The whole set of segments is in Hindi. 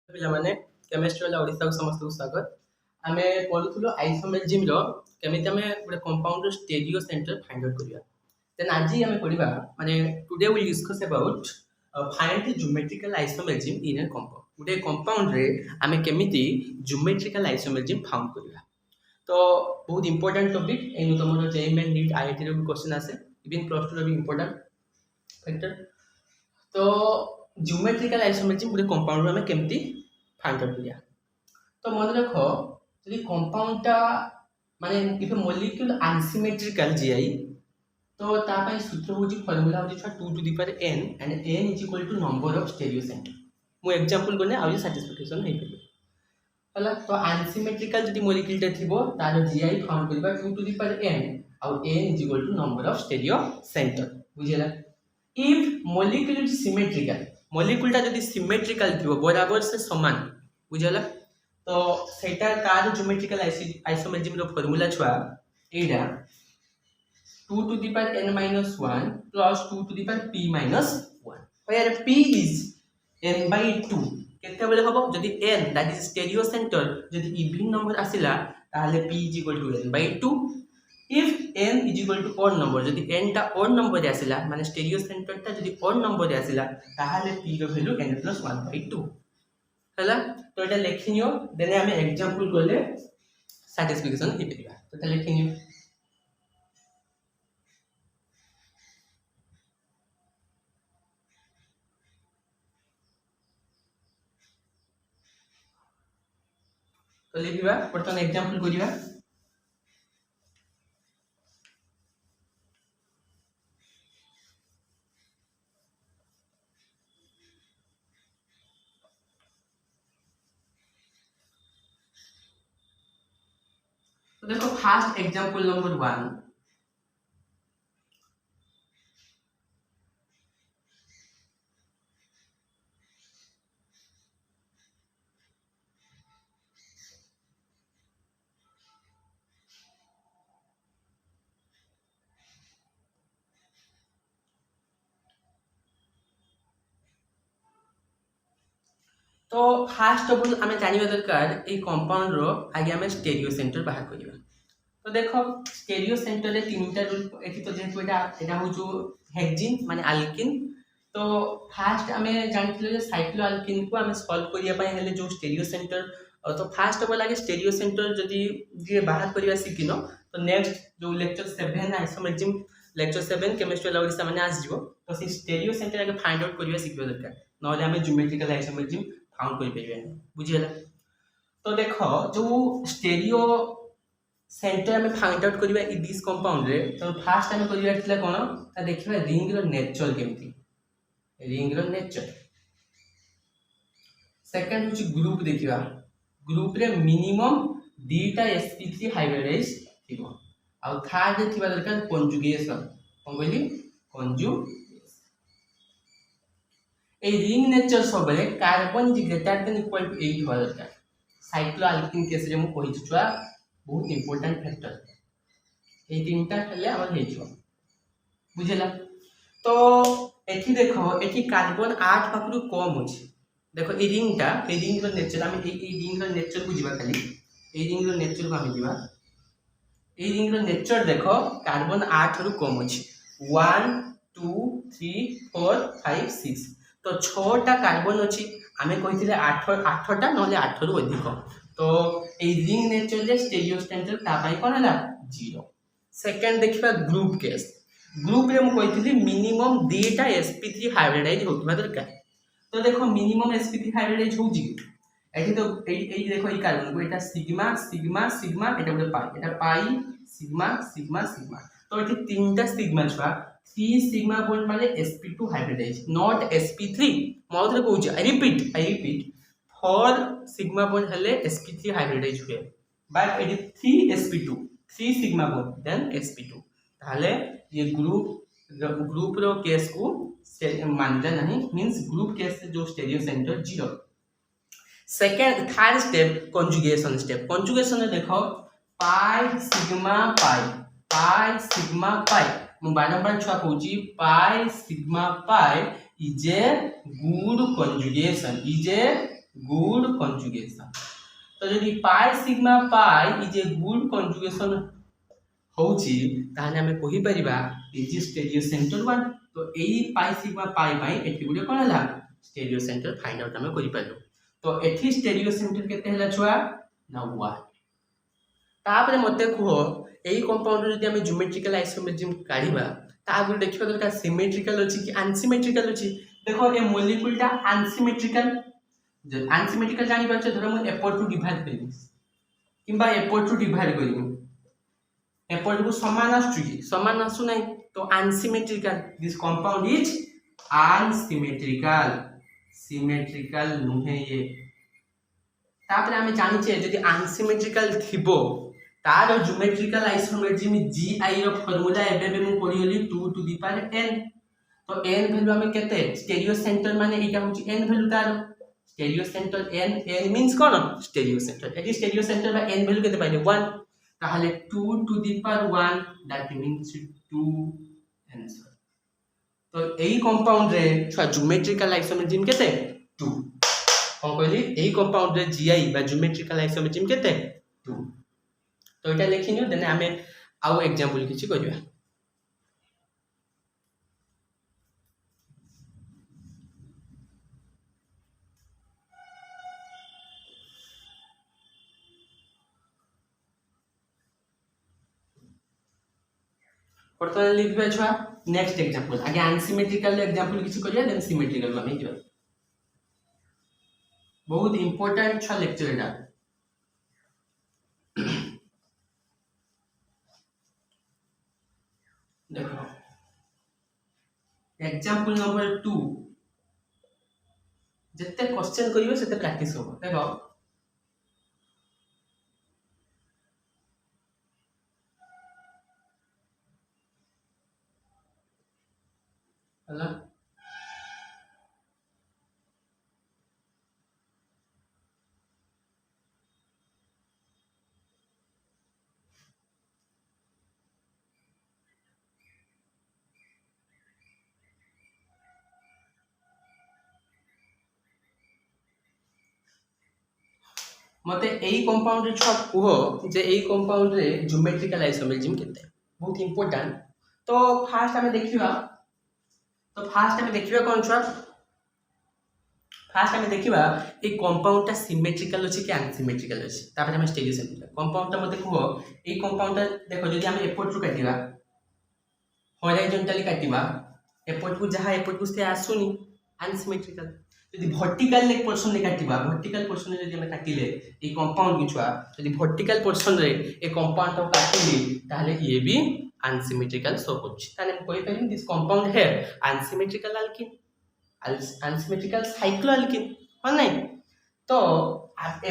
पिलामाने केमिस्ट्री वाला ओडिसा को समस्त को स्वागत आमे पढुथुलो आइसोमेरिज्म रो केमिति आमे गोटे कंपाउंड रो स्टेरियो सेंटर फाइंड आउट करिया देन आज आमे पढिबा माने today we discuss about find the geometrical isomerism in a compound गोटे कंपाउंड रे आमे केमिति ज्योमेट्रिकल आइसोमेरिज्म फाउंड करिया तो बहुत इंपोर्टेंट टॉपिक एनु तमरो जेईएम एंड नीट आईआईटी रो क्वेश्चन आसे इवन प्लस 2 रो भी इंपोर्टेंट फैक्टर तो ज्योमेट्रिकल आइसोमेरिज्म गोटे कंपाउंड रो आमे केमिति फाइंड आउट करिया तो मन रख यदि कंपाउंडटा माने इफ मॉलिक्यूल अनसिमेट्रिकल जीआई तो ता पय सूत्र होची फार्मूला होची 2 to the power n and n is equal to number of stereo centre मु एग्जांपल कोने आउ सैटिस्फैक्शन हे पे हला तो अनसिमेट्रिकल जदि मॉलिक्यूल टे थिबो तार जीआई फाउंड करबा 2 टू द पावर n आउ n is equal to number of stereo centre बुझिला if molecule is symmetrical molecule टा जदि सिमेट्रिकल थिबो बराबर से समान बुझला तो सेटा तार ज्योमेट्रिकल आइसोमेरिज्म रो फार्मूला छुआ एडा 2 to the power n minus 1 plus 2 to the power p minus 1 where p is n by 2 केते बेले हबो जदि n that is stereo centre जदि इवन नंबर आसिला ताले p is equal to n by 2 if n is equal to odd number जदि n टा odd number रे आसिला माने स्टेरियो सेंटर टा जदि odd number रे आसिला ताले p रो वैल्यू n plus 1 by 2 हला तो एटा लेखिनियो देने हमें एग्जांपल करले सैटिस्फैक्शन हे परिबा तो एटा लेखिनियो तो लिखिबा बर्तन एग्जांपल करिबा तो देखो फर्स्ट एग्जांपल नंबर 1 तो फास्ट ऑफ ऑल हमें जानवा दरकार ए कंपाउंड रो आगे हमें स्टेरियो सेंटर बाहर करिवा तो देखो स्टेरियो सेंटर रे तीनटा रूल एठी तो जेतु एटा हो जो हेक्सिन माने अल्किन तो फास्ट हमें जानथिले जे साइक्लो अल्किन को हमें सॉल्व करिया पय हेले जो स्टेरियो सेंटर तो फास्ट ऑफ ऑल आगे स्टेरियो सेंटर जदी जे बाहर करिवा सिकिनो तो नेक्स्ट जो lecture 7 isomerism lecture 7 chemistry lodges माने आस जिवो तो से स्टेरियो सेंटर आगे फाइंड आउट करिवा सिकिबो दरकार नले हमें ज्योमेट्रिकल आइसोमेरिज्म फाउंड कर परिबे बुझियला तो देखो जो स्टेरियो सेंटर हमें फाइंड आउट करिबा इ दिस कंपाउंड रे तो फर्स्ट हमें करिबा थिला कोन ता देखिबा रिंग रो नेचर केमती रिंग रो नेचर सेकंड होची ग्रुप देखिबा ग्रुप रे मिनिमम दीटा sp3 हाइब्रिडाइज थिबो आ थर्ड रे थिबा दरकार कंजुगेशन कोन कहली कंजुगेशन ए रिंग नेचर सबले carbon is greater than equal to 8 होवा दरकार साइक्लो अल्किन केस रे मु कहि छुआ बहुत इंपोर्टेंट फैक्टर ए तीनटा हेले हमर हे छुआ बुझला तो एठी देखो एठी कार्बन 8 पाखरु कम अछि देखो ए रिंग रो नेचर हम ए रिंग रो नेचर को जिबा खाली ए रिंग रो नेचर को हम जिबा ए रिंग रो नेचर देखो कार्बन 8 रु कम अछि 1 2 3 4 5 6 तो 6टा कार्बन अछि हमें कहिथिले 8टा नले 8 रु अधिक तो ए रिंग नेचर ले स्टेरियो सेंटर ता पय कोन हला 0 सेकंड देखिबा ग्रुप केस ग्रुप रे हम कहिथिली मिनिमम दीटा sp3 हाइब्रिडाइज होतबा दरकार तो देखो मिनिमम sp3 हाइब्रिडाइज होउजी एठी तो एई देखो ई कार्बन को एटा सिग्मा सिग्मा सिग्मा एटा पाई सिग्मा सिग्मा सिग्मा तो एठी तीनटा सिग्मा छवा 3 सिग्मा बॉन्ड माने sp2 हाइब्रिडाइज नॉट sp3 माउथ रे कहूची आई रिपीट 4 सिग्मा बॉन्ड हेले sp3 हाइब्रिडाइज हुए बट एटी 3 सिग्मा बॉन्ड देन sp2 ताले ये ग्रुप रो केस को मानजा नहीं मींस ग्रुप केस से जो stereo centre 0 second third step conjugation में देखो पाई सिग्मा पाई मु बारंबार छुआ कहूची pi sigma pi is a good conjugation conjugation तो जदि pi sigma pi is a good conjugation होउची ताहले हमें कहि परिबा इज स्टेरियो सेंटर 1 तो एई पाई सिग्मा पाई पाई एठी गुडे कोन हला स्टेरियो सेंटर फाइंड आउट हमें करि पालो तो एठी स्टेरियो सेंटर केते हला छुआ ना 1 तापरे मते कहो एई कंपाउंड जदि हमें ज्योमेट्रिकल आइसोमेट्रिज्म काढिबा ता आगु देखिबा दरकार सिमेट्रिकल अछि कि अनसिमेट्रिकल अछि देखो ए मॉलिक्यूलटा अनसिमेट्रिकल जब अनसिमेट्रिकल जानि पाछ धरो मु एपोर्ट टू डिवाइड करिमि किंबा एपोर्ट टू डिवाइड करिमि एपोर्ट को समान आसु कि समान आसु नै तो unsymmetrical this compound is unsymmetrical symmetrical नुहे ये तापर हमें जानि छे जदि अनसिमेट्रिकल थिबो तार ज्योमेट्रिकल आइसोमेट्रिज्म GI रो फार्मूला एबे बे मु पढियोली 2 टू द पावर n तो n वैल्यू हमें केते स्टेरियो सेंटर माने एटा होची n वैल्यू तार स्टेरियो सेंटर n मींस कोन स्टेरियो सेंटर एटी स्टेरियो सेंटर बा n वैल्यू केते पाइले 1 ताहले 2 to the power 1 that means 2 answer तो एई कंपाउंड रे छुआ ज्योमेट्रिकल आइसोमेट्रिज्म केते 2 कोन कहली एई कंपाउंड रे GI बा ज्योमेट्रिकल आइसोमेट्रिज्म केते 2 तो एटा लिखिनियो देने हमें आउ एग्जांपल किछि करिया परतले लिखबे छुआ नेक्स्ट एग्जांपल आगे अनसिमेट्रिकल एग्जांपल किछि करिया देन सिमेट्रिकल में हिजो बहुत इंपोर्टेंट छुआ लेक्चर एटा देखो एग्जांपल नंबर 2 जत्ते क्वेश्चन करियो सेते प्रैक्टिस हो देखो हला मते एई कंपाउंड रे छ कुहो जे एई कंपाउंड रे ज्योमेट्रिकल आइसोमेट्रिज्म केते बहुत इंपोर्टेंट तो फास्ट हमें देखिबा कोन छ फास्ट हमें देखिबा ए कंपाउंड ता सिमेट्रिकल अछि कि अनसिमेट्रिकल अछि तापर हमें स्टेरियो सेंटर कंपाउंड ता मते कुहो ए कंपाउंड देखो जदि हम एपोर्ट टू काटिबा हॉरिजॉन्टली काटिबा एपोर्ट को जहां एपोर्ट को से आसुनी अनसिमेट्रिकल यदि वर्टिकल ले पोर्शन ले काटिबा वर्टिकल पोर्शन रे यदि हम काटिले ए कंपाउंड किछुआ यदि वर्टिकल पोर्शन रे ए कंपाउंड तो काटिली ताले ये भी अनसिमेट्रिकल शो करछि ताले हम कहि परिम दिस कंपाउंड है unsymmetrical alkene unsymmetrical cycloalkene हो नै तो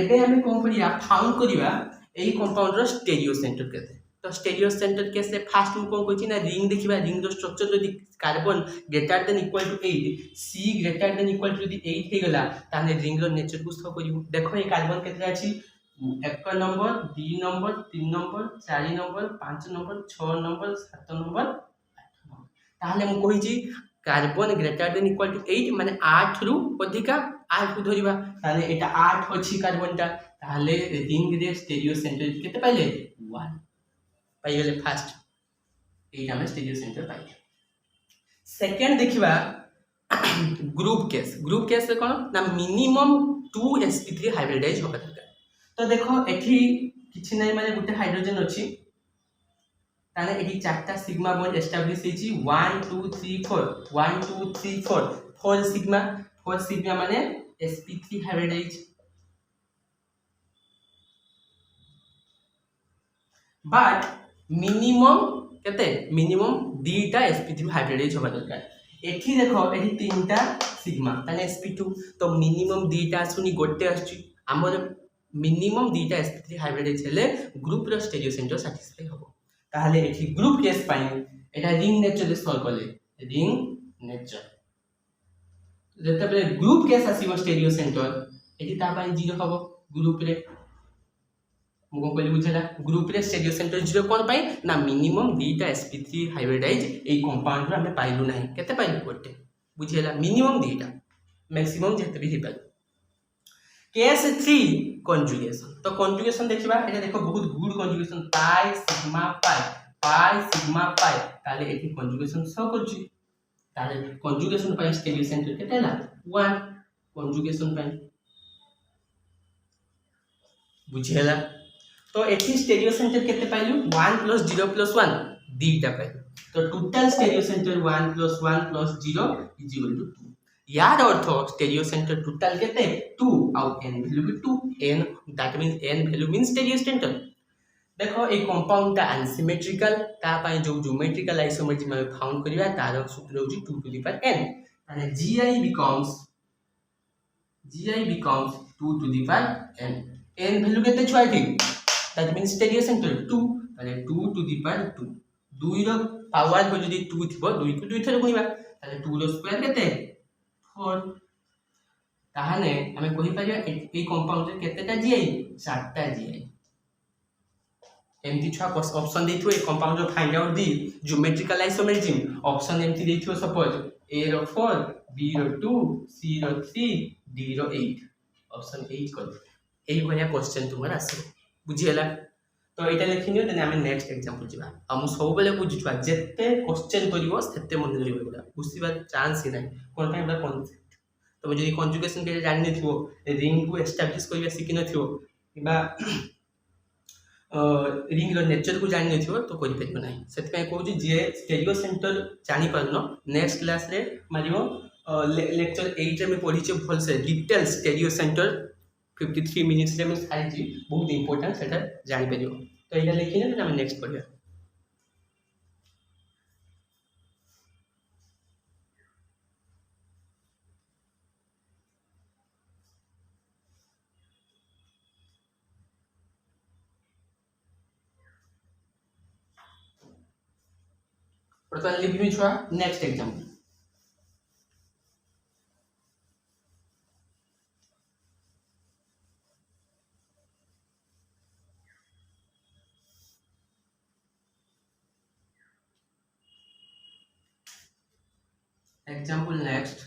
एबे हम कोन करिया फाउंड करिवा ए कंपाउंड रो स्टेरियो सेंटर केते तो स्टेरियो सेंटर कैसे फास्ट में कोन कहछि ना रिंग देखिबा रिंग रो स्ट्रक्चर यदि carbon greater than equal to 8 C greater than equal to यदि 8 हे गला ताने रिंग रो नेचर को स्थ करिवो देखो ए कार्बन केतरा अछि 1 number 2 number 3 number 4 number 5 number 6 number 7 number 8 number ताले हम कहिछि carbon greater than equal to 8 माने 8 रु अधिका 8 को धरिबा ताले एटा 8 अछि कार्बन ता ताले रिंग रे स्टेरियो सेंटर केते पाइले 1 पाइले फास्ट एटा में स्टेरियो सेंटर पाइले सेकंड देखिबा ग्रुप केस रे कोन ना मिनिमम 2 sp3 हाइब्रिडाइज होबा दरकार तो देखो एठी किछि नै माने गुटे हाइड्रोजन अछि ताने एठी चारटा सिग्मा बॉन्ड एस्टैब्लिश हेछि 1 2 3 4 1 2 3 4 4 सिग्मा माने sp3 हाइब्रिडाइज बट मिनिमम केते मिनिमम दीटा sp3 हाइब्रिडाइज होबा दरकार एठी देखो एठी तीनटा सिग्मा ताने sp2 तो मिनिमम दीटा सुनी गोटे आछि हमर मिनिमम दीटा sp3 हाइब्रिडाइज हेले ग्रुप रो स्टेरियो सेंटर सैटिस्फाई होबो ताहले एठी ग्रुप केस पाई एटा रिंग नेचर सॉल्व करले रिंग नेचर जते पे ग्रुप केस आसीबो स्टेरियो सेंटर एठी ता पाई 0 होबो ग्रुप रे मुको कहली बुझला ग्रुप रे स्टेरियो सेंटर 0 कोन पाई ना मिनिमम दीटा sp3 हाइब्रिडाइज ए कंपाउंड रे हमें पाइलु नाही केते पाइलु गोटे बुझियला मिनिमम दीटा मैक्सिमम जेते भी हिपाल केस 3 कंजुगेशन तो कंजुगेशन देखिबा एटा देखो बहुत गुड कंजुगेशन पाई सिग्मा पाई ताले एठी कंजुगेशन शो करछि ताले कंजुगेशन पाई स्टेरियो सेंटर केतेला 1 कंजुगेशन पाई बुझेला तो एठी स्टेरियो सेंटर केते पाइलु 1 + 0 + 1 दीटा पाइलु तो टोटल स्टेरियो सेंटर 1 + 1 + 0 = 2 याद अर्थ स्टेरियो सेंटर टोटल केते 2 आउ n वैल्यू भी 2 n that means n value means stereo centre देखो ए कंपाउंड ता अनसिमेट्रिकल ता पय जो ज्योमेट्रिकल आइसोमेट्री में फाउंड करिवा तार सूत्र होची 2 to the power n and gi becomes 2 to the power n n value केते छुआ थी दैट मींस स्टेरियो सेंटर 2 ताले 2 to the power 2 2 row power को जदी 2 थिबो 2 को 2 थरे गुणिबा ताले 2 रो स्क्वायर केते 4 ताहाने हमें कहि परिया ए कंपाउंड रे केतेटा gi 4टा gi एमती छुआ ऑप्शन देथियो ए कंपाउंड रो find out the geometrical isometry option एमती देथियो सपोज a रो 4 b रो 2 c रो 3 d रो 8 ऑप्शन 8 कर एही भलिया क्वेश्चन तुमर आसे बुझियला तो एटा लिखिनियो देन हमें नेक्स्ट एग्जांपल जिबा हम सब बेले बुझिछुआ जेते क्वेश्चन करिवो सेते मन रहिबो गुडा बुझिबा चांस ही नाही कोन टाइम बा कॉन्सेप्ट तो जदी कंजुगेशन के जानि नथिवो रिंग को एस्टैब्लिश करिया सिकि नथिवो किबा रिंग रो नेचर को जानि नथिवो तो करि परिबो नाही सेते पय कहू जे स्टेरियो सेंटर जानि परनो नेक्स्ट क्लास रे मारियो लेक्चर 8 रे में पढी छ भल से डिटेल स्टेरियो सेंटर 53 मिनिट्स रे में सारी जी बहुत इंपोर्टेंट सेटा जानि परियो तो एटा लिखिने तो हम नेक्स्ट पढिया प्रथम लिखिबि छुआ नेक्स्ट एग्जांपल example next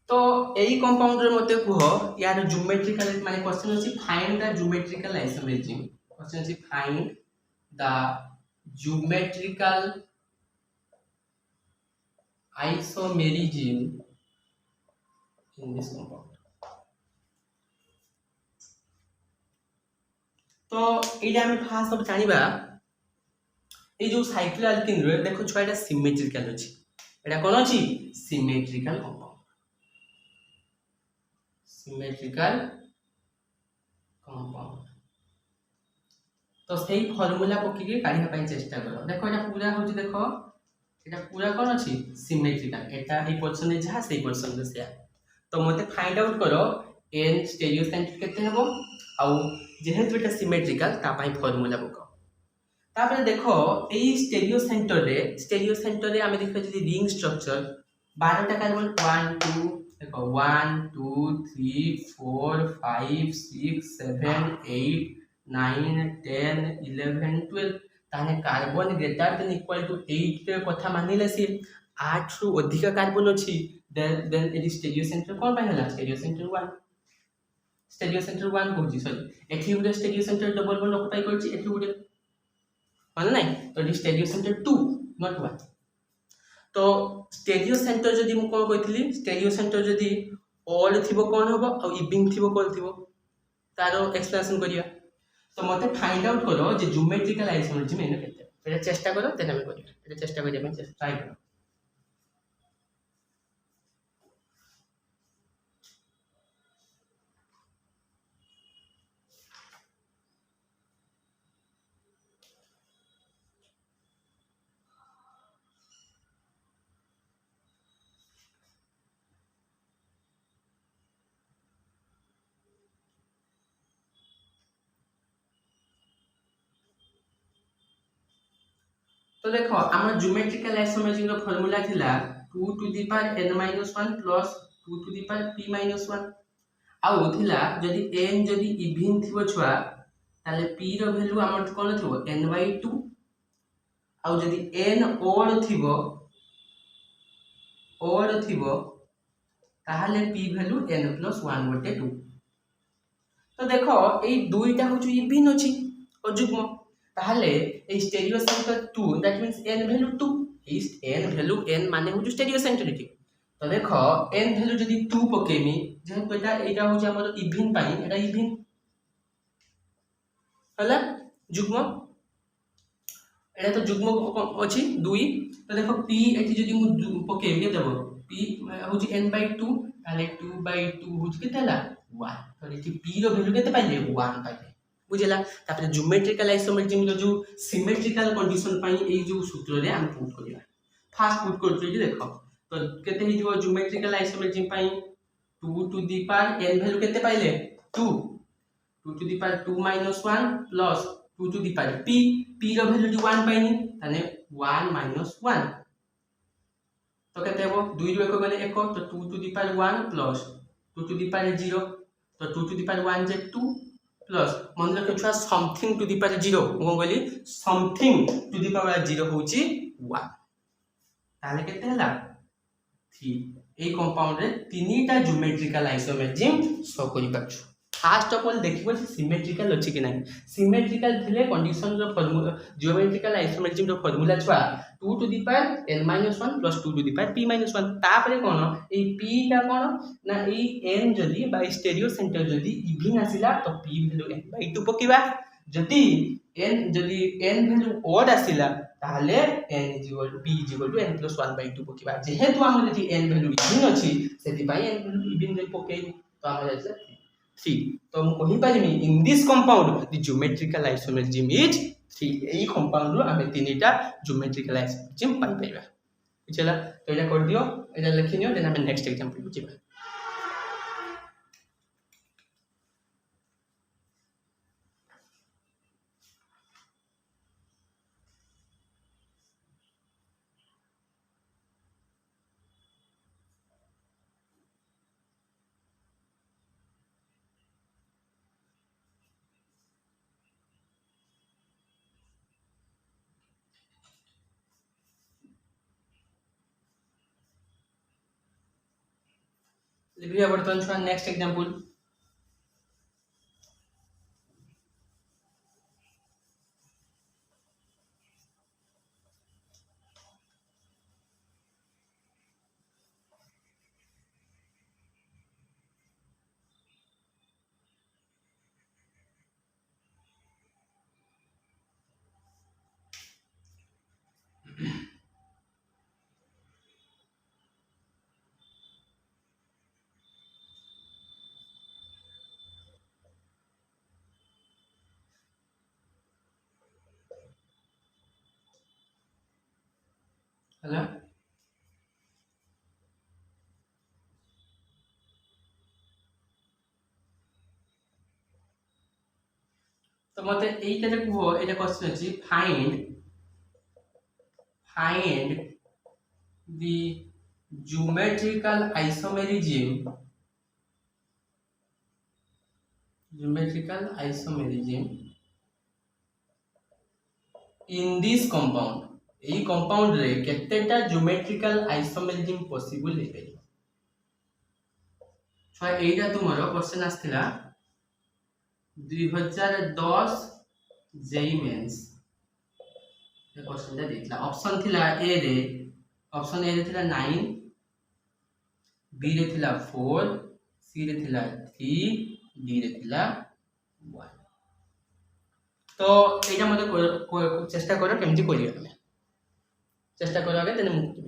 तो एई कंपाउंड रे मते कुह यार ज्योमेट्रिकल माने क्वेश्चन अछि find the geometrical isometry question अछि find the geometrical isomerism in this compound तो एटा हम फास्ट सब जानिबा ए जो साइक्लो अल्किन रे देखो छयटा सिमेट्रिकल अछि एटा कोन अछि सिमेट्रिकल कंपाउंड सिमेट्रिकल कंपाउंड तो सही फार्मूला पकी के काढिया पई चेष्टा करो देखो एटा पूरा होची देखो एटा पूरा कोन अछि सिमेट्रिकल एटा ए पोजीशन रे जहा सही पोजीशन रे से तो मते फाइंड आउट करो n स्टेरियो सेंटर केते हेबो आ जेहेतु एटा सिमेट्रिकल ता पई फार्मूला पको तापर देखो ए स्टेरियो सेंटर रे हमें देखो जदी रिंग स्ट्रक्चर 12 टा कार्बन 1 2 देखो 1 2 3 4 5 6 7 8 9 10 11 12 ताने carbon greater than equal to 8 रे कथा मानिले से 8 रु अधिक कार्बन अछि then it is stereo centre कोन पाइ हला स्टेरियो सेंटर 1 कहूची सॉरी एठी उडे stereo centre double bond occupy करछि एठी उडे माने नाही तो it is stereo centre 2 not 1 तो स्टेरियो सेंटर जदी मु कोन कहितली स्टेरियो सेंटर जदी ऑड थिबो कोन होबो आ इविंग थिबो कोन थिबो तारो एक्सप्लेनेशन करिया तो मते फाइंड आउट करो जे ज्योमेट्रिकल आइसोमेट्री में केते एटा चेष्टा करो तेने में करिया एटा चेष्टा करिया में ट्राई करो तो देखो हमर ज्योमेट्रिकल आइसोमेट्री रो फार्मूला थिला 2 to the power n - 1 plus 2 to the power p - 1 आउ थिला जदि n जदि इवन थिबो छुआ ताले p रो वैल्यू हमर कोन थिबो n/2 आउ जदि n ओड थिबो ताहले p वैल्यू n+1/2 तो देखो ए दुईटा हो इवन अछि और जुग्म ताहले ए stereo centre 2 that means n value 2 is n value n माने हो स्टेरियो सेंटरिटी तो देखो n वैल्यू जदि 2 पकेमी जेहेतु एटा हो हमर इवन पाई एटा इवन हला जुग्म एटा तो जुग्म अछि 2 तो देखो p एठी जदि मु पकेमी के देबो p हो n/2 ताले 2/2 हो केते हला 1 तो एठी p रो वैल्यू केते पाइले 1 पाइले बुझेला तापर ज्योमेट्रिकल आइसोमेट्रिक रो जो सिमेट्रिकल कंडीशन पाई ए जो सूत्र रे हम पुट करिया फास्ट पुट करछी देखो तो केते ही जो geometrical isometric pi 2 to the power n value केते पाइले 2 2 to the power 2 - 1 plus 2 to the power p रो वैल्यू 1 पाइनी ताने 1 - 1 तो केते हो 2 रो 1 गले 1 तो 2 to the power 1 plus 2 to the power 0 तो 2 टू द पावर 1 जे 2 प्लस मन रख छुआ समथिंग टू द पावर 0 को गली समथिंग टू द पावर 0 होची 1 ताले केते हला 3 ए कंपाउंड रे तीनटा ज्योमेट्रिकल आइसोमेट्रिक शो करि पाछु फर्स्ट ऑफ ऑल देखिबो सिमेट्रिकल अछि कि नाही सिमेट्रिकल थिले कंडीशन रो फार्मूला ज्योमेट्रिकल आइसोमेट्रिक रो फार्मूला छुआ 2 to the power n - 1 plus 2 to the power p - 1 तापरे कोन ए p का कोन ना ए n जदी बाय स्टेरियो सेंटर जदी इवन आसिला तो p वैल्यू n/2 पकिबा जदी n वैल्यू ओड आसिला ताले p n+1/2 पकिबा जेहेतु हम जदी n वैल्यू इवन अछि सेति बाय n वैल्यू इवन रे पकेइ तो हम जाइला 3 तो हम कहि पारिमी in this compound the geometrical isometric is 3 एई कंपाउंड रो हमें तीनटा ज्योमेट्रिकल आइसोमेट्रिक पाइ पाइबा बुझला तो एटा कर दियो एटा लिखि नियो देन हम नेक्स्ट एग्जांपल बुझिबा लिखिया बर्तन छुआ नेक्स्ट एग्जांपल हला तो मते एटा जे को एटा क्वेश्चन अछि find the geometrical isomerism in this compound A compound रे केतेटा ज्योमेट्रिकल आइसोमेरिज्म पॉसिबल हे पे छा एटा तुमरो क्वेश्चन आस्थिला 2010 जेई मेंस ये क्वेश्चन दा देखला ऑप्शन थिला ए रे थिला 9 बी रे थिला 4 सी रे थिला 3 डी रे थिला 1 तो एटा मते चेष्टा करो केमति करिया तमे चेष्टा करो आगे तेने मुक्ति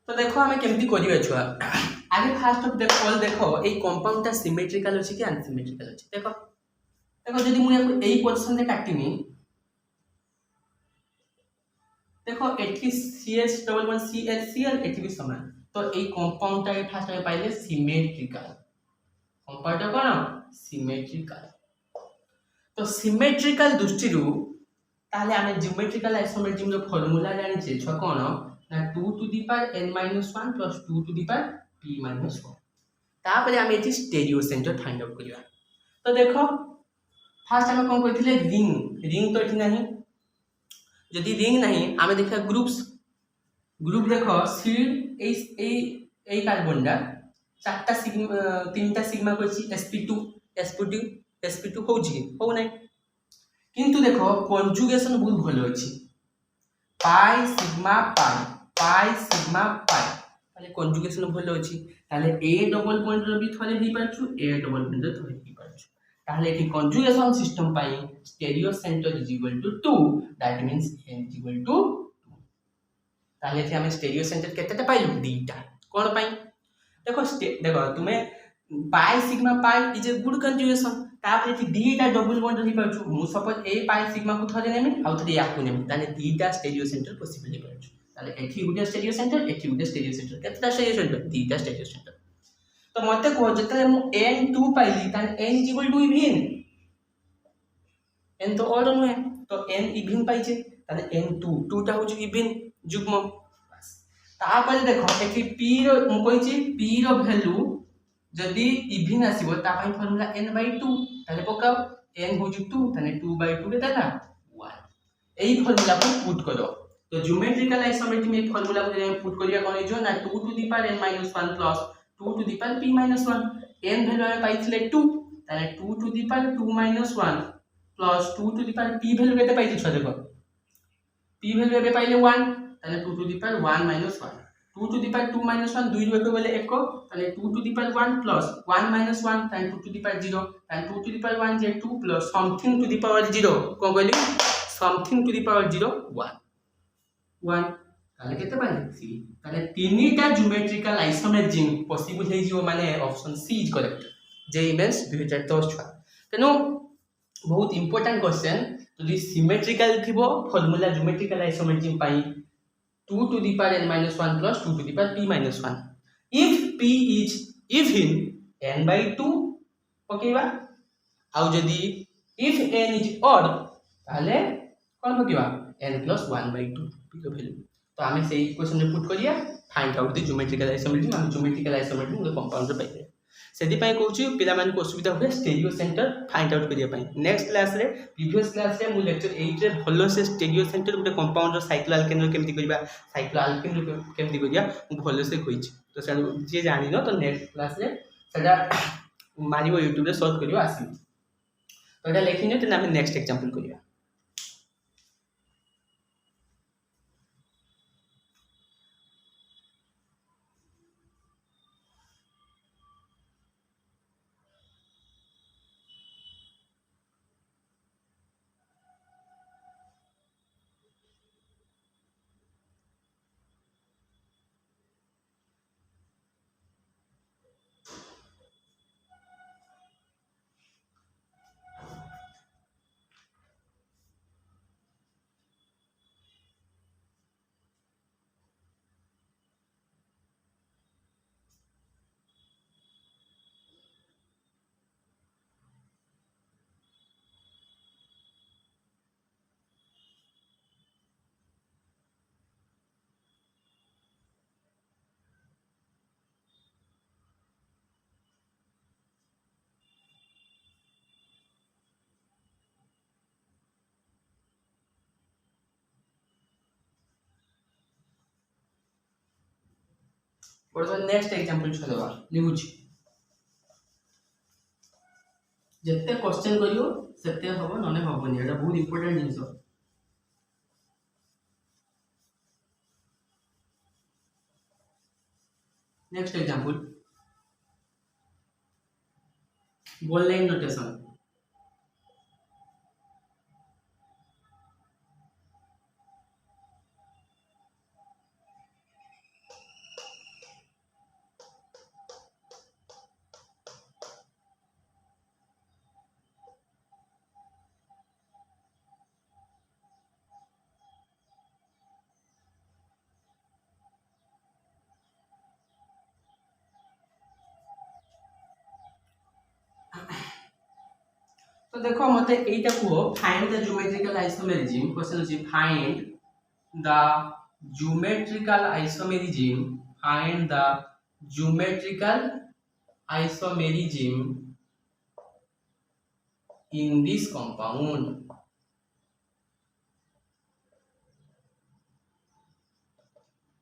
तो देखो हमें केमति करिया छुआ आगे फास्ट ऑफ देखो ए कंपाउंड ता सिमेट्रिकल अछि कि अनसिमेट्रिकल अछि देखो देखो जदी मु एई पोजीशन रे काटिनी देखो एठी CH+ClCl एठी भी समान तो ए कंपाउंड ता फास्ट में पाइले सिमेट्रिकल कंपाउंड कौन सिमेट्रिकल तो सिमेट्रिकल दृष्टि ताहले आमे ज्योमेट्रिकल आइसोमेट्रिक रो फार्मूला जानि छे छ कोन ना 2 to the power n - 1 plus 2 to the power p - 1 तापर आमे एठी स्टेरियो सेंटर फाइंड आउट करिया तो देखो फास्ट आमे कोन कहिथिले रिंग तो एठी नाही जदि रिंग नाही आमे देखा ग्रुप देखो सीड ए कार्बनडा चारटा सिग्मा तीनटा सिग्मा कोछि sp2 होउछि हो नाही किंतु देखो कन्जुगेशन बहुत भलो अछि पाई सिग्मा पाई ताले कन्जुगेशन भलो अछि ताले ए डबल बॉन्ड रो भी थरे ही पाछु ए डबल बॉन्ड रो थरे ही पाछु ताले एठी conjugation system pi stereo centre is equal to 2 that means n is equal to 2 ताले एठी हमें स्टेरियो सेंटर केतेटा पाइलु दीटा कोन पाई देखो तुमे pi sigma pi is a good conjugation तापर एठी दीटा डबल बॉन्ड रही पाछु मु सपोज ए पाई सिग्मा को थरे नेमी आ थरे याकू नेमी ताले दीटा स्टेरियो सेंटर पॉसिबल हे पाछु ताले एठी गुड स्टेरियो सेंटर एठी गुड स्टेरियो सेंटर केतेटा स्टेरियो सेंटर दीटा स्टेरियो सेंटर तो मते को जतले मु n2 पाइली ताले n equal to even n तो ऑड नुहे तो n इवन पाइछे ताले n2 2 टा होची इवन जुग्म बस तापर देखो एठी p रो मु कहिची p रो वैल्यू जदि इवन आसीबो ता पई फार्मूला n/2 ताले पकाओ n होची 2 ताले 2/2 केता 1 एई फार्मूला को पुट करो तो ज्योमेट्रिकल आइसोमेट्रिक में फार्मूला को पुट करिया कोन जो ना 2 to the power n - 1 plus 2 to the power p - 1 n value में पाइथिले 2 ताले 2 to the power 2 - 1 plus 2 to the power p value केते पाइछि छ देखो p वैल्यू एबे पाइले 1 ताले 2 to the power 1 - 1 2 to the power 2 minus 1 2 रो बोले 1 ताले 2 to the power 1 plus 1 minus 1 ताले 2 to the power 0 ताले 2 to the power 1 जे 2 plus something to the power 0 को कहली something to the power 0 1 ताले केते पाले 3 ताले तीनटा ज्योमेट्रिकल आइसोमेट्रिक पॉसिबल हे जिवो माने ऑप्शन सी इज करेक्ट जे इमेज 2010 छुआ तेनो बहुत इंपोर्टेंट क्वेश्चन जदि सिमेट्रिकल थिबो formula geometrical isometric pi 2 to the power n minus 1 plus 2 to the power p minus 1 if p is even n/2 पकेबा आउ जदी if n is odd ताले कोन पकेबा n plus 1/2 p रो वैल्यू तो हमें सेही इक्वेशन में पुट करिया find out the geometrical isometric हम ज्योमेट्रिकल आइसोमेट्रिक को कंपाउंड पाइबे सेदी पई कहूची पिला मान को सुविधा होय स्टेरियो सेंटर फाइंड आउट करिया पई नेक्स्ट क्लास रे प्रीवियस क्लास रे मु लेक्चर 8 रे भलो से स्टेरियो सेंटर गुटे कंपाउंड रो साइक्लो अल्केन केमति करिबा साइक्लो अल्केन केमति करिया मु भलो से कहिची तो से जे जानि न तो नेक्स्ट क्लास रे सेटा मारिबो YouTube रे सर्च करियो आसी तो एटा लेखिने त हम नेक्स्ट एग्जांपल करिया बर्तमान नेक्स्ट एग्जांपल छलवा लिखुची जत्ते क्वेश्चन करियो सेते हबो नने हबोनी एटा बहुत इंपोर्टेंट जिंस next example ball line notation तो देखो मते एटा को find the geometrical isomerism question अछि find the geometrical isomerism find the geometrical isomerism in this compound.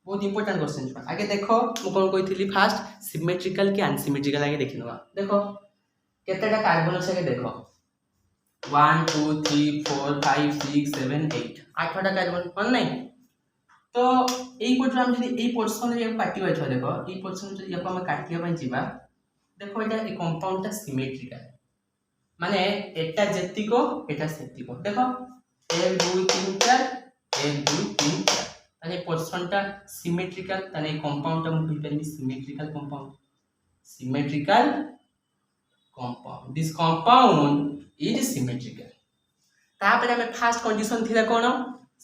बहुत इंपोर्टेंट क्वेश्चन आगे देखो मु कोन कहितली फास्ट सिमेट्रिकल के अनसिमेट्रिकल आगे देखिनवा देखो केतेटा कार्बन अछि आगे देखो 1 2 3 4 5 6 7 8 आठटा कार्बन कोन नहीं तो এই পটরে আমি যদি এই পোরশন রে কাটিবা छ देखो এই পোরশन যদি ইয়াको हम काटिया पय जिबा देखो एटा ए कंपाउंडटा सिमेट्रिकल माने एटा जेतिको एटा सेतिको देखो 1 2 3 4 1 2 3 4 ताने पोरशनटा सिमेट्रिकल ताने कंपाउंडटा हम कहि परबी symmetrical compound this compound is symmetrical तापर हमें फर्स्ट कंडीशन थिला कोन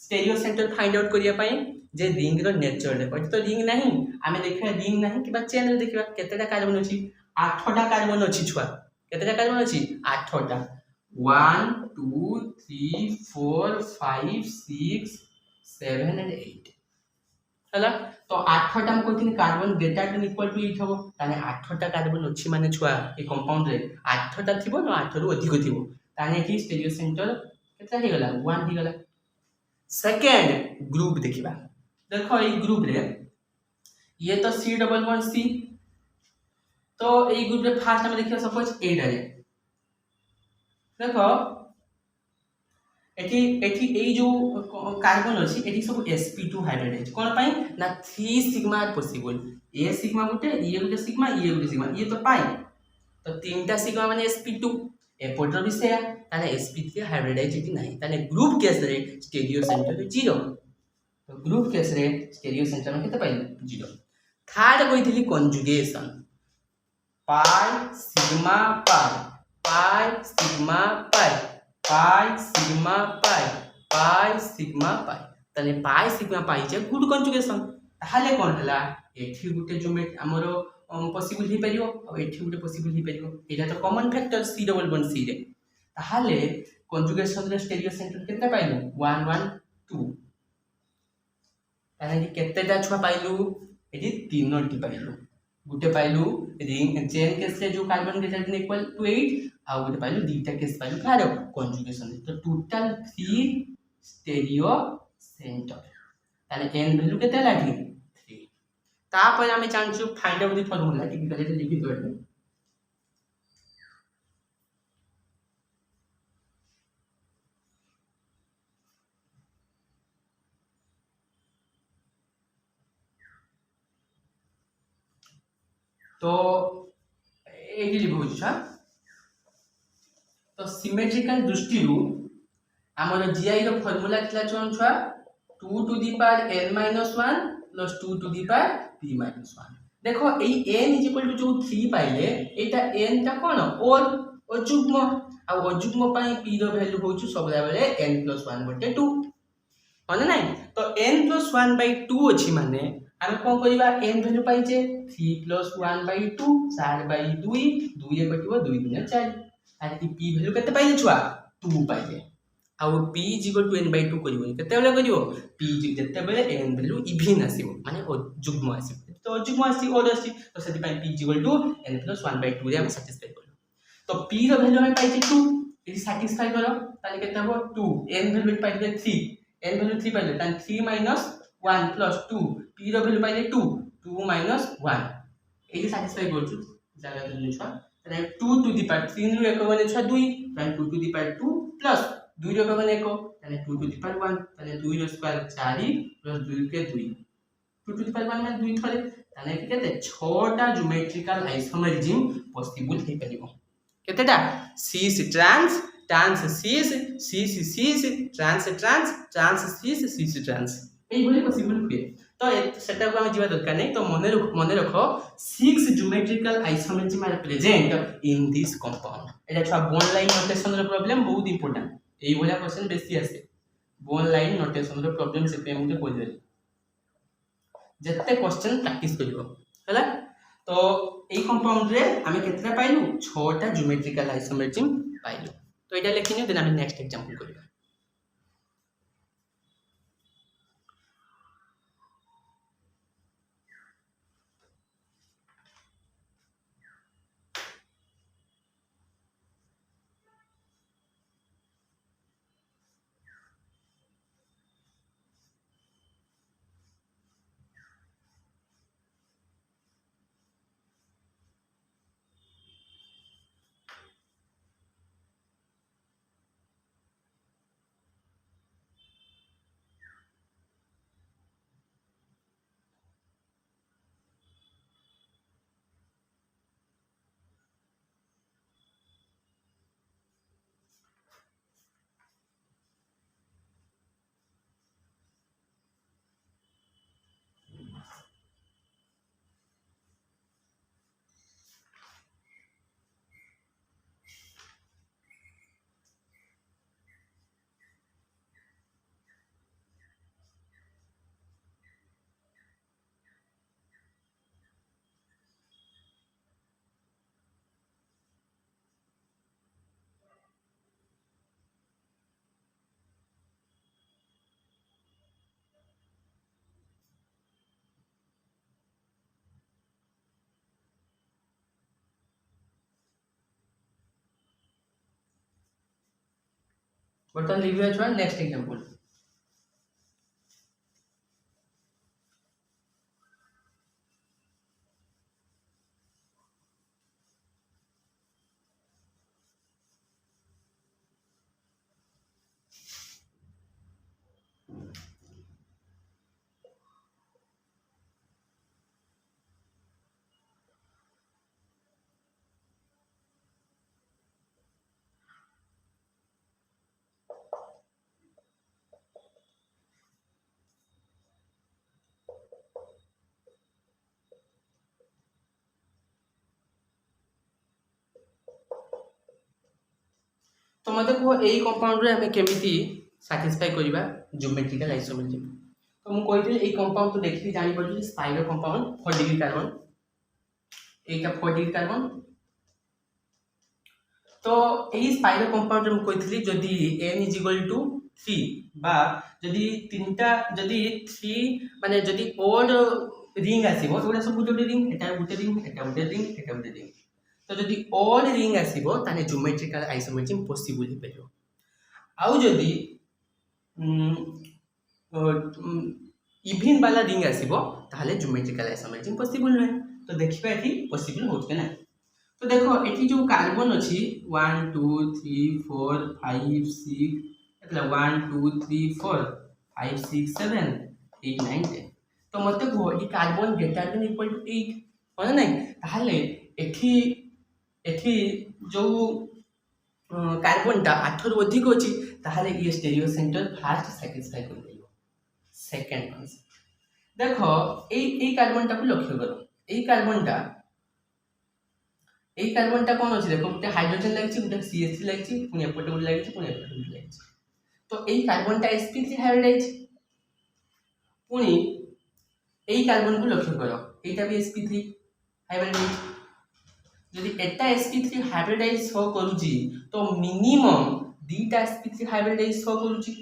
स्टेरियो सेंटर फाइंड आउट करिया पय जे रिंग रो नेचर देखो तो रिंग नहीं आमे देखिबा रिंग नहीं किबा चेन रे देखिबा केतेटा कार्बन अछि 8टा कार्बन अछि छुआ केतेटा कार्बन अछि 8टा 1 2 3 4 5 6 7 एंड 8 हला तो 8टा हम कहथिन carbon greater than equal to 8 हबो ताने 8टा कार्बन अछि माने छुआ ए कंपाउंड रे 8टा थिबो न 8 रु अधिक थिबो ताने कि स्टेरियो सेंटर केतना हे गला 1 हे गला सेकंड ग्रुप देखिबा देखो ये ग्रुप रे ये तो C डबल बॉन्ड C तो ये ग्रुप रे फर्स्ट हम देखियो सपोज 8 रे देखो एठी ए जो कार्बन अछि एठी सब sp2 हाइब्रिड कोन पाई ना 3 सिग्मा पॉसिबल ए सिग्मा गुटे सिग्मा ये तो पाई तो तीनटा सिग्मा माने sp2 ए पोटर भी से ताने sp3 हाइब्रिडाइजेशन नहीं ताने ग्रुप केस रे स्टेरियो सेंटर 0 तो ग्रुप केस रे स्टेरियो सेंटर में केते पाइल 0 थर्ड कहितली conjugation pi sigma pi sigma pi तने पाई सिग्मा पाई जे गुड कंजुगेशन ताले कोन हला एठी गुटे जो हमरो पॉसिबल ही परियो और एठी गुटे पॉसिबल ही परियो एटा तो common factor C double bond C रे ताले कंजुगेशन रे स्टेरियो सेंटर केते पाइलु 1 1 2 ताने केतेटा छुआ पाइलु एठी तीनोटी पाइलु गुटे पाइलु रिंग चेन केस से जो carbon greater than equal to 8 आ गुटे पाइलु दीटा केस पाइलु कारो कंजुगेशन तो टोटल 3 स्टेरियो सेंटर ताने n वैल्यू केते लागी 3 तापर हमें चांचू find out the formula typically लिखि दो तो एटी लिखो छ तो सिमेट्रिकल दृष्टि रु हमर जीआई रो फार्मूला थिला कोन छ 2 to the power n - 1 plus 2 to the power p - 1 देखो ए n = जो 3 पाइले एटा n ता कोन और अजुग्म आ अजुग्म पई p रो वैल्यू हो छु सब बेले n + 1/2 माने नहीं तो n + 1/2 अछि माने हम कोन करिबा n वैल्यू पाइ जे 3 + 1/2 4/2 2 ए कटिबो 2 गुना 4 आकि p वैल्यू केते पाइले छुआ 2 पाइले आ p = n/2 करिबो केते बेले करिवो p जते बेले n वैल्यू इवन आसीबो माने जुग्म आसीबो तो जुग्म आसी और आसी तो सेति पाइ p = n + 1/2 रे हम सैटिस्फाई करलो तो p रो वैल्यू हम पाइजे 2 यदि सैटिस्फाई करो ताले केते हो 2 n वैल्यू पाइले 3 n वैल्यू 3 पाइले तान 3 - 1 + 2 p रो वैल्यू पाइले 2 2 - 1 यदि सैटिस्फाई करछु जागा तो छा ताले 2 टू द पावर 3 रो 1 बने छा 2 तान 2 टू द पावर 2 प्लस 2 रो बने 1 ताले 2 टू द पावर 1 ताले 2 रो स्क्वायर 4 प्लस 2 के 2 2 टू द पावर 1 में 2 थले ताले केते 6टा ज्योमेट्रिकल आइसोमेरिज्म पॉसिबल हे परिबो केतेटा cis trans cis cis trans cis trans এই বলে পসিবল हुए तो सेटा को हम जीवा दरकार नहीं तो मने रखो 6 geometrical isomerism are present in this compound एटा छ बोन लाइन नोटेशन रो प्रॉब्लम बहुत इंपोर्टेंट एई बोला क्वेश्चन बेसी आसे बोन लाइन नोटेशन रो प्रॉब्लम से पे मुते कोइ देली जत्ते क्वेश्चन प्रैक्टिस करिवो हला तो एई कंपाउंड रे हमें केतना पाइलु 6टा ज्योमेट्रिकल आइसोमेरिज्म पाइलु तो ये लिखिनि देन आम नेक्स्ट एग्जांपल करिया। बर्तमान लिखिया छुआ नेक्स्ट एग्जांपल। तो मत कह यही कंपाउंड रे हमें केमिति सैटिस्फाई करबा ज्योमेट्रिकल आइसोमेट्रिक। तो मु कहिथि एई कंपाउंड तो देखि जानि पड़ि स्पाइरो कंपाउंड 4 डिग्री कार्बन, एटा 4 डिग्री कार्बन। तो एई स्पाइरो कंपाउंड रे मु कहिथि जदि n = 3 बा जदि तीनटा जदि 3 माने जदि ओड रिंग आसीबो ओडा सब गुटे रिंग, एटा गुटे रिंग, एटा गुटे रिंग, एटा गुटे रिंग। तो जदि ऑड रिंग आसीबो ताने ज्योमेट्रिकल आइसोमेट्रिक पॉसिबल हे परियो। आउ जदि इवन वाला रिंग आसीबो ताले ज्योमेट्रिकल आइसोमेट्रिक पॉसिबल नै। तो देखिबा एठी पॉसिबल होत के ना। तो देखो एठी जो कार्बन अछि 1 2 3 4 5 6 मतलब 1 2 3 4 5 6 7 8 9 10। तो मते को ई carbon greater than equal to 8 हो नै ताले एठी एठी जो कार्बन टा 8 रु अधिक अछि ताले ये स्टीरियो सेंटर फास्ट सैटिस्फाई कर देबो। सेकंड कॉन्सेप्ट देखो ए कार्बन टा को लक्ष्य करो। ए कार्बन टा कोन अछि देखो गुटे हाइड्रोजन लागिछि, गुटे CH3 लागिछि, पुनी एपटे गुटे लागिछि, पुनी एपटे गुटे लागिछि। तो ए कार्बन टा sp3 हाइब्रिडाइज। पुनी ए कार्बन को लक्ष्य करो, एटा भी sp3 हाइब्रिडाइज। यदि एटा sp3 हाइब्रिडाइज हो करूची तो मिनिमम दीटा sp3 हाइब्रिडाइज हो करूची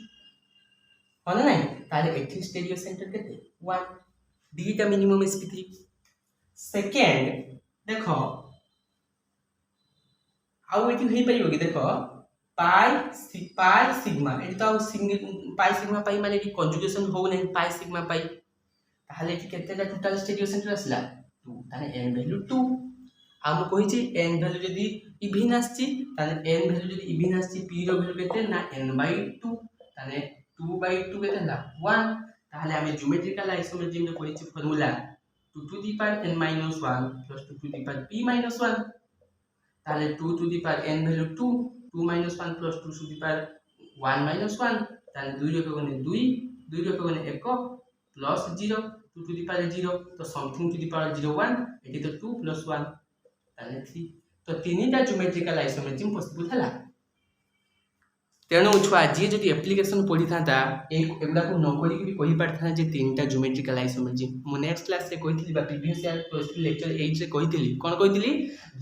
हो ना नहीं ताले एठी स्टीरियो सेंटर केते 1 दीटा मिनिमम sp3। सेकंड देखो आउ एठी होई परियो कि देखो पाई सिग्मा एठी तो पाई सिग्मा पाई माने कि कंजुगेशन हो नै पाई सिग्मा पाई ताले एठी केतेटा टोटल स्टीरियो सेंटर आसला 2 ताले n वैल्यू 2। हम कहिछि n वैल्यू जदि इवन आछि ताले n वैल्यू जदि इवन आछि p रो वैल्यू केते ना n/2 ताले 2/2 केते ना 1। ताले हम ज्योमेट्रिकल आइसोमेट्रिक रे कहिछि formula 2 to the power n - 1 plus 2 to the power p - 1 ताले 2 to the power n value 2 2 - 1 plus 2 to the power 1 - 1 ताले 2 रो कोने 2 2 रो कोने 1 प्लस 0 2 टू द पावर 0 तो समथिंग टू द पावर 01 एटी तो 2 प्लस 1 ताले 3। तो तीनटा ज्योमेट्रिकल आइसोमेट्रिक पॉसिबल हला। तेणु छुआ जी जदि एप्लिकेशन पढ़ी था एगुड़ा को नकरी भी कही पारथा जे तीनटा ज्योमेट्रिकल आइसोमेट्रिक मु नेक्स्ट क्लास रे कहितली बा प्रीवियस ईयर प्लस 2 लेक्चर 8 रे कहितली कोन कहितली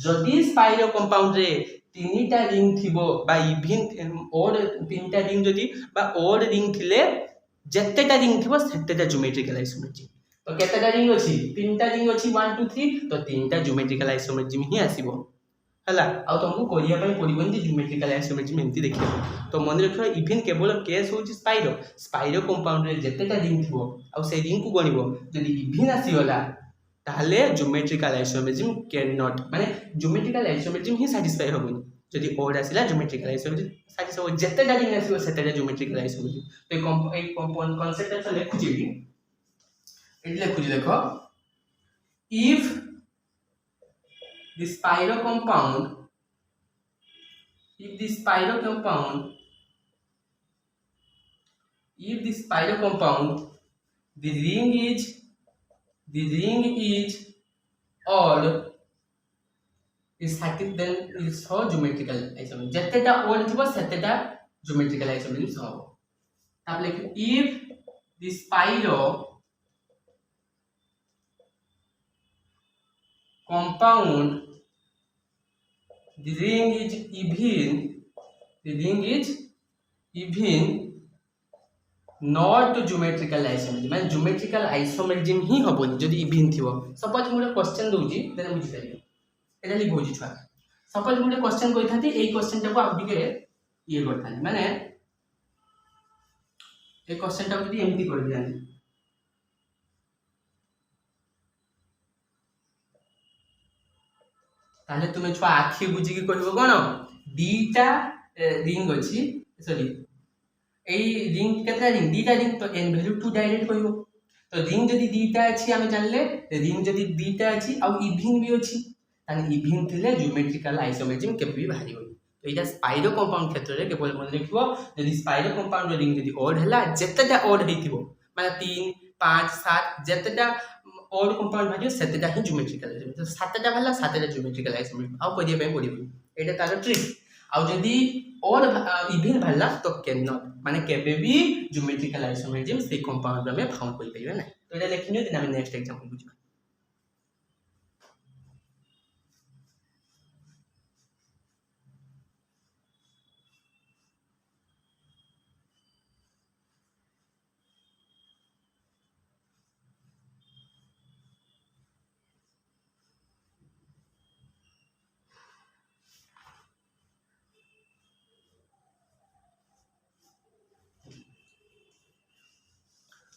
जदि स्पाइरो कंपाउंड रे তিনিটা রিং থিবো বা ইভিন ওড তিনটা রিং যদি বা ওড রিং থিলে যেতেটা রিং থিবো সেতেটা জিওমেট্রিকাল আইসোমেট্রিক তো কেতেটা রিং ଅଛି তিনটা রিং ଅଛି 1 2 3 তো তিনটা জিওমেট্রিକାল আইসোমেଟ୍ରିକ ହିଁ ଆସିବ ହେଲା ଆଉ ତମକୁ କରିବା ପାଇଁ ପଡ଼ିବନି ଯେ ଜିଓମେଟ୍ରିକାଲ ଆଇସୋମେଟ୍ରିକ ଏମିତି ଦେଖିବ ତ ମନେ ରଖିବ ଇଭିନ୍ କେବଳ କେସ୍ ହେଉଛି ସ୍ପାଇରୋ କମ୍ପାଉଣ୍ଡରେ ଯେତେଟା ରିଙ୍ଗ ଥିବ ଆଉ ସେଇ ରିଙ୍ଗକୁ ଗଣିବ ଯଦି ଇଭିନ୍ ଆସିଗଲା ତାହେଲେ ଜିଓମେଟ୍ରିକାଲ ଆଇସୋମେଟ୍ରିକ କ୍ୟାନ୍ ନଟ୍ ମାନେ ଜିଓମେଟ୍ରିକାଲ ଆଇସୋମେଟ୍ରିକ ହିଁ ସାଟିସ୍ଫାଇ ହେବନି ଯଦି ଓଡ୍ ଆସିଲା ଜିଓମେଟ୍ରିକାଲ ଆଇସୋମେଟ୍ରିକ ସାଟିସ୍ଫାଇ ହେବ ଯେତେଟା ରିଙ୍ଗ ଆସିବ ସେତେଟା ଜିଓମେଟ୍ରିକାଲ ଆଇସୋମେଟ୍ରିକ ତ এই କନସେପ୍ଟଟା ଲେଖୁଛି ଏଠି ଲେଖୁଛି ଦେଖ if the spiral compound if the spiral compound the ring is odd is then is for geometrical isometry जेतेटा odd थिबो सेतेटा geometrical isometry हबो ताप लिख if the spiral compound the ring is even not geometrical isometry माने geometrical isometry ही हबोनी जदी इवन थिबो सपोज मोर क्वेश्चन दोउची देने बुझि पारियो एटा लिख होजी छुआ सपोज मोर क्वेश्चन कहि थाती एई क्वेश्चन टाको आ बिके ये करथानी माने ए क्वेश्चन टाको जदी एमती कर दियानी ताले तुमे छुआ आखी बुझी की कहबो कोन दीटा रिंग अछि सॉरी এই রিং কেতটা রিং দুইটা রিং তো n ভ্যালু 2 ডাইরেক্ট কইব তো রিং যদি দুইটা আছে আমি জানলে রিং যদি দুইটা আছে আর ইভিন বি আছে তাহলে ইভিন থিলে জিওমেট্রিক্যাল আইসোমেট্রিক কেবে বি বাহারি হই তো এটা স্পাইরো কম্পাউন্ড ক্ষেত্রে কেবল মনে রাখিব যদি স্পাইরো কম্পাউন্ড রিং যদি অড হলা যেতেটা অড হইতিব মানে 3 5 7 যেতেটা অড কম্পাউন্ড ভাজিও সেতেটা হি জিওমেট্রিক্যাল তো সাতটা ভালা সাতটা জিওমেট্রিক্যাল আইসোমেট্রিক আর করিয়া পাই পড়িব এটা তার ট্রিক আর যদি और इवन भला तो कैन नॉट माने केबे भी ज्योमेट्रिकल आइसोमेट्रिक से कंपाउंड में फाउंड करि परिबे ना तो एटा लेखिनो दिन हम नेक्स्ट एग्जांपल बुझबा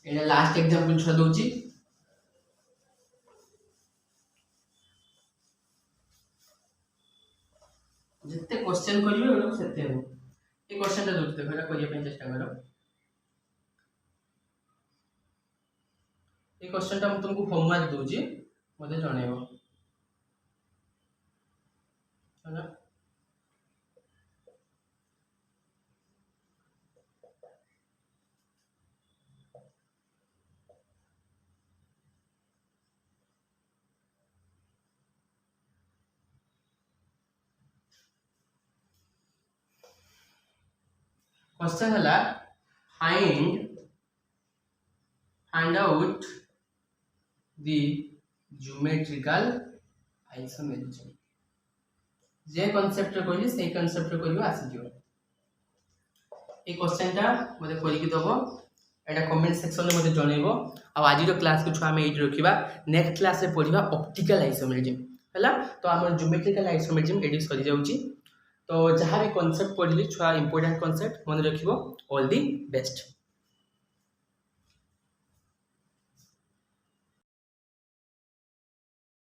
एटा लास्ट एग्जांपल छ दोची जिते क्वेश्चन करियो एटा सेते हो ए क्वेश्चन ता दोची देखो एटा करिया पे चेष्टा करो ए क्वेश्चन ता हम तुमको होमवर्क दोची मते जणेबो है क्वेश्चन हला find out the geometrical isometry J concept कहली से कांसेप्ट कहलियो आसी जियो ए क्वेश्चन ता मते करि कि दबो एटा कमेंट सेक्शन में मते जणेबो आ आज रो क्लास को छुआ में एट रखिबा नेक्स्ट क्लास रे पढिबा ऑप्टिकल आइसोमेट्रिक हला तो हमर ज्योमेट्रिकल आइसोमेट्रिक एडी सरी जाउची तो जहाँ भी कॉन्सेप्ट पढ़ी छुआ इंपोर्टेंट कॉन्सेप्ट मन रखिबो ऑल दी बेस्ट।